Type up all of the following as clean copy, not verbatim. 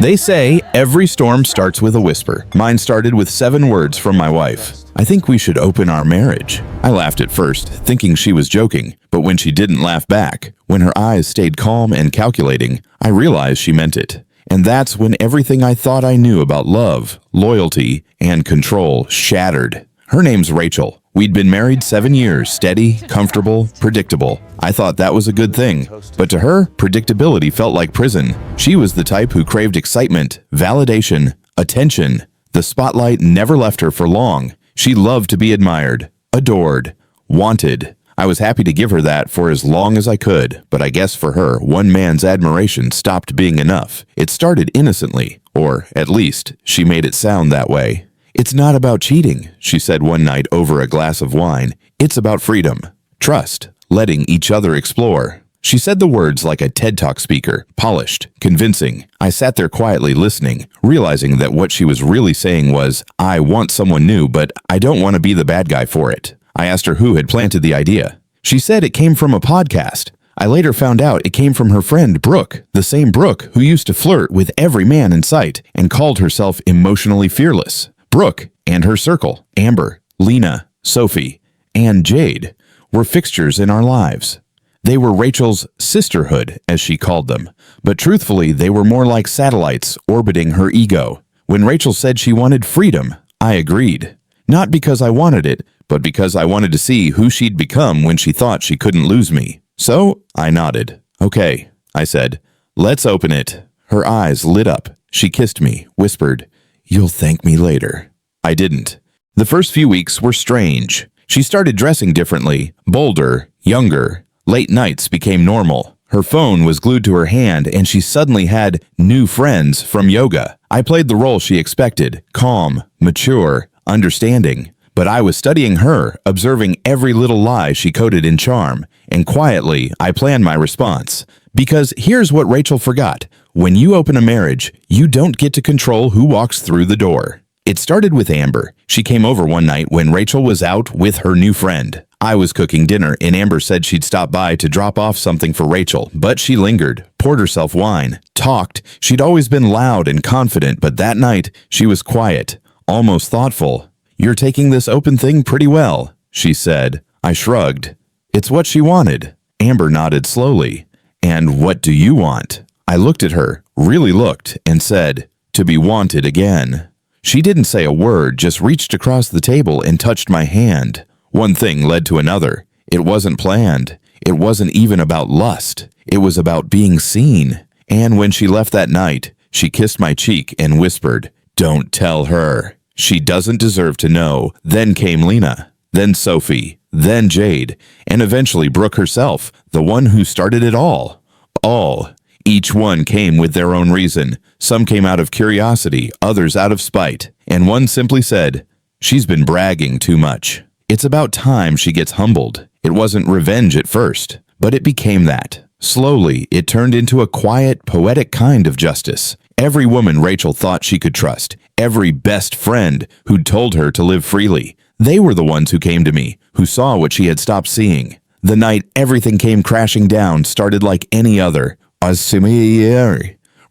They say every storm starts with a whisper. Mine started with 7 words from my wife. I think we should open our marriage. I laughed at first, thinking she was joking, but when she didn't laugh back, when her eyes stayed calm and calculating, I realized she meant it. And that's when everything I thought I knew about love, loyalty, and control shattered. Her name's Rachel. We'd been married 7 years, steady, comfortable, predictable. I thought that was a good thing. But to her, predictability felt like prison. She was the type who craved excitement, validation, attention. The spotlight never left her for long. She loved to be admired, adored, wanted. I was happy to give her that for as long as I could, but I guess for her, one man's admiration stopped being enough. It started innocently, or at least, she made it sound that way. "It's not about cheating," she said one night over a glass of wine. "It's about freedom, trust, letting each other explore." She said the words like a TED Talk speaker, polished, convincing. I sat there quietly listening, realizing that what she was really saying was, I want someone new, but I don't want to be the bad guy for it. I asked her who had planted the idea. She said it came from a podcast. I later found out it came from her friend Brooke, the same Brooke who used to flirt with every man in sight and called herself emotionally fearless. Brooke and her circle, Amber, Lena, Sophie, and Jade, were fixtures in our lives. They were Rachel's sisterhood, as she called them, but truthfully, they were more like satellites orbiting her ego. When Rachel said she wanted freedom, I agreed. Not because I wanted it, but because I wanted to see who she'd become when she thought she couldn't lose me. So I nodded. "Okay," I said. "Let's open it." Her eyes lit up. She kissed me, whispered, "You'll thank me later." I didn't. The first few weeks were strange. She started dressing differently, bolder, younger. Late nights became normal. Her phone was glued to her hand and she suddenly had new friends from yoga. I played the role she expected, calm, mature, understanding. But I was studying her, observing every little lie she coded in charm, and quietly I planned my response. Because here's what Rachel forgot. When you open a marriage, you don't get to control who walks through the door. It started with Amber. She came over one night when Rachel was out with her new friend. I was cooking dinner and Amber said she'd stop by to drop off something for Rachel, but she lingered, poured herself wine, talked. She'd always been loud and confident, but that night she was quiet, almost thoughtful. "You're taking this open thing pretty well," she said. I shrugged. "It's what she wanted." Amber nodded slowly. "And what do you want?" I looked at her, really looked, and said, "To be wanted again." She didn't say a word, just reached across the table and touched my hand. One thing led to another. It wasn't planned. It wasn't even about lust. It was about being seen. And when she left that night, she kissed my cheek and whispered, "Don't tell her. She doesn't deserve to know." Then came Lena, then Sophie, then Jade, and eventually Brooke herself, the one who started it all. All. Each one came with their own reason. Some came out of curiosity, others out of spite. And one simply said, "She's been bragging too much. It's about time she gets humbled." It wasn't revenge at first, but it became that. Slowly, it turned into a quiet, poetic kind of justice. Every woman Rachel thought she could trust, every best friend who'd told her to live freely, they were the ones who came to me, who saw what she had stopped seeing. The night everything came crashing down started like any other.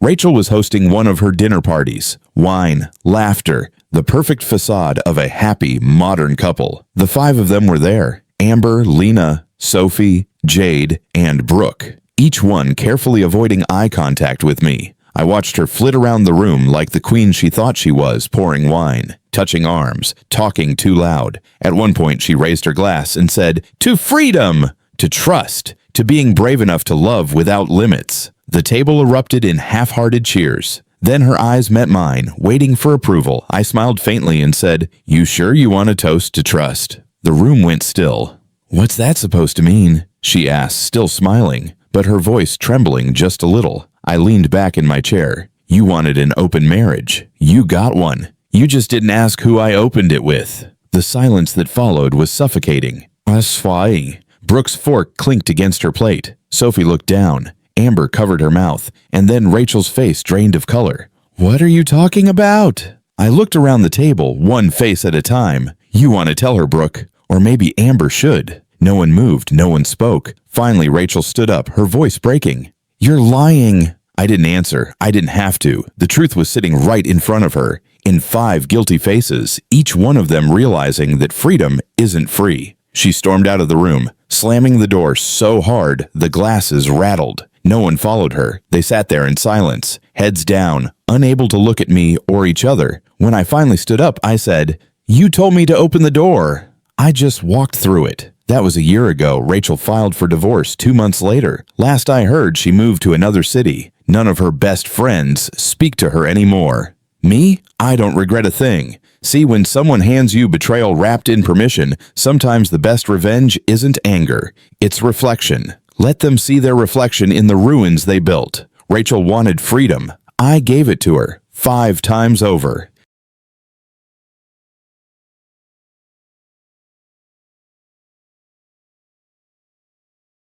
Rachel was hosting one of her dinner parties. Wine, laughter, the perfect facade of a happy, modern couple. The 5 of them were there. Amber, Lena, Sophie, Jade, and Brooke. Each one carefully avoiding eye contact with me. I watched her flit around the room like the queen she thought she was, pouring wine, touching arms, talking too loud. At one point, she raised her glass and said, "To freedom! To trust! To being brave enough to love without limits." The table erupted in half-hearted cheers. Then her eyes met mine, waiting for approval. I smiled faintly and said, "You sure you want to toast to trust?" The room went still. "What's that supposed to mean?" she asked, still smiling, but her voice trembling just a little. I leaned back in my chair. "You wanted an open marriage. You got one. You just didn't ask who I opened it with." The silence that followed was suffocating. "Asfai." Brooke's fork clinked against her plate. Sophie looked down. Amber covered her mouth, and then Rachel's face drained of color. "What are you talking about?" I looked around the table, one face at a time. "You want to tell her, Brooke. Or maybe Amber should." No one moved, no one spoke. Finally, Rachel stood up, her voice breaking. "You're lying." I didn't answer. I didn't have to. The truth was sitting right in front of her, in 5 guilty faces, each one of them realizing that freedom isn't free. She stormed out of the room, slamming the door so hard the glasses rattled. No one followed her. They sat there in silence, heads down, unable to look at me or each other. When I finally stood up, I said, "You told me to open the door." I just walked through it. That was a year ago. Rachel filed for divorce 2 months later. Last I heard, she moved to another city. None of her best friends speak to her anymore. Me? I don't regret a thing. See, when someone hands you betrayal wrapped in permission, sometimes the best revenge isn't anger, it's reflection. Let them see their reflection in the ruins they built. Rachel wanted freedom. I gave it to her 5 times over.